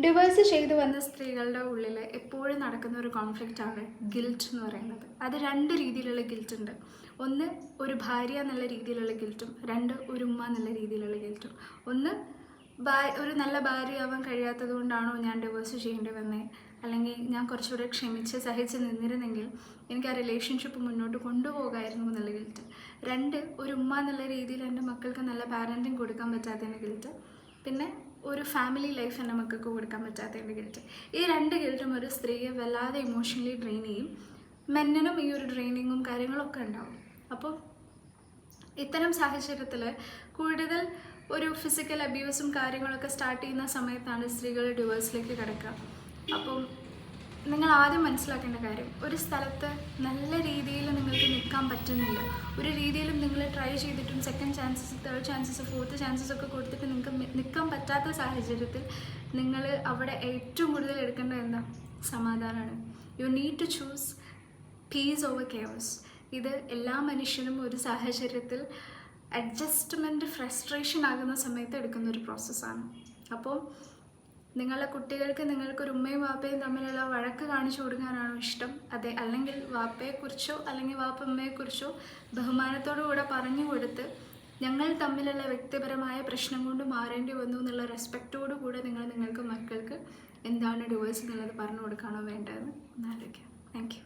Divorce ചെയ്തു വന്ന സ്ത്രീകളുടെ ഉള്ളിൽ എപ്പോഴും നടക്കുന്ന ഒരു കോൺഫ്ലിക്റ്റാണ് ഗിൽറ്റ് എന്ന് പറയുന്നത്. അത് രണ്ട് രീതിയിലുള്ള ഗിൽറ്റ് ഉണ്ട്. ഒന്ന് ഒരു ഭാര്യ എന്നുള്ള രീതിയിലുള്ള ഗിൽറ്റും, രണ്ട് ഒരു ഉമ്മ എന്നുള്ള രീതിയിലുള്ള ഗിൽറ്റും. ഒന്ന് ഒരു നല്ല ഭാര്യയാവാൻ കഴിയാത്തത് കൊണ്ടാണോ ഞാൻ ഡിവേഴ്സ് ചെയ്യേണ്ടി വന്നത്, അല്ലെങ്കിൽ ഞാൻ കുറച്ചുകൂടെ ക്ഷമിച്ച് സഹിച്ച് നിന്നിരുന്നെങ്കിൽ എനിക്ക് ആ റിലേഷൻഷിപ്പ് മുന്നോട്ട് കൊണ്ടുപോകായിരുന്നു എന്നുള്ള ഗിൽറ്റ്. രണ്ട്, ഒരു ഉമ്മ എന്നുള്ള രീതിയിൽ എൻ്റെ മക്കൾക്ക് നല്ല പാരൻറ്റിങ് കൊടുക്കാൻ പറ്റാത്തതിൻ്റെ ഗിൽറ്റ്. പിന്നെ ഒരു ഫാമിലി ലൈഫ് എൻ്റെ മക്കൾക്ക് കൊടുക്കാൻ പറ്റാത്തതിൻ്റെ ഗിൽറ്റ്. ഈ രണ്ട് ഗിൽറ്റും ഒരു സ്ത്രീയെ വല്ലാതെ ഇമോഷണലി ഡ്രെയിൻ ചെയ്യും. മെന്നിനും ഈ ഒരു ഡ്രെയിനിങ്ങും കാര്യങ്ങളൊക്കെ ഉണ്ടാവും. അപ്പോൾ ഇത്തരം സാഹചര്യത്തിൽ കൂടുതൽ ഒരു ഫിസിക്കൽ അബ്യൂസും കാര്യങ്ങളൊക്കെ സ്റ്റാർട്ട് ചെയ്യുന്ന സമയത്താണ് സ്ത്രീകൾ ഡിവേഴ്സിലേക്ക് കിടക്കുക. അപ്പം നിങ്ങൾ ആദ്യം മനസ്സിലാക്കേണ്ട കാര്യം, ഒരു സ്ഥലത്ത് നല്ല രീതിയിൽ നിങ്ങൾക്ക് നിൽക്കാൻ പറ്റുന്നില്ല, ഒരു രീതിയിലും നിങ്ങൾ ട്രൈ ചെയ്തിട്ടും second chances, third chances, fourth chances ഒക്കെ കൊടുത്തിട്ട് നിങ്ങൾക്ക് നിൽക്കാൻ പറ്റാത്ത സാഹചര്യത്തിൽ നിങ്ങൾ അവിടെ ഏറ്റവും കൂടുതൽ എടുക്കേണ്ടത് എന്താ? സമാധാനമാണ്. You need to choose peace over chaos. ഇത് എല്ലാ മനുഷ്യനും ഒരു സാഹചര്യത്തിൽ അഡ്ജസ്റ്റ്മെൻറ്റ്, ഫ്രസ്ട്രേഷൻ ആകുന്ന സമയത്ത് എടുക്കുന്ന ഒരു പ്രോസസ്സാണ്. അപ്പോൾ നിങ്ങളുടെ കുട്ടികൾക്ക് നിങ്ങൾക്കൊരു ഉമ്മയും വാപ്പയും തമ്മിലുള്ള വഴക്ക് കാണിച്ചു കൊടുക്കാനാണോ ഇഷ്ടം? അതെ, അല്ലെങ്കിൽ വാപ്പയെക്കുറിച്ചോ അല്ലെങ്കിൽ വാപ്പ ഉമ്മയെക്കുറിച്ചോ ബഹുമാനത്തോടു കൂടെ പറഞ്ഞു കൊടുത്ത് ഞങ്ങൾ തമ്മിലുള്ള വ്യക്തിപരമായ പ്രശ്നം കൊണ്ട് മാറേണ്ടി വന്നു എന്നുള്ള റെസ്പെക്റ്റോടു കൂടെ നിങ്ങൾക്ക് മക്കൾക്ക് എന്താണ് ഡിവോഴ്സ് എന്നുള്ളത് പറഞ്ഞു കൊടുക്കാനോ വേണ്ടതെന്ന് ഒന്ന് ആലോചിക്കാം. Thank you.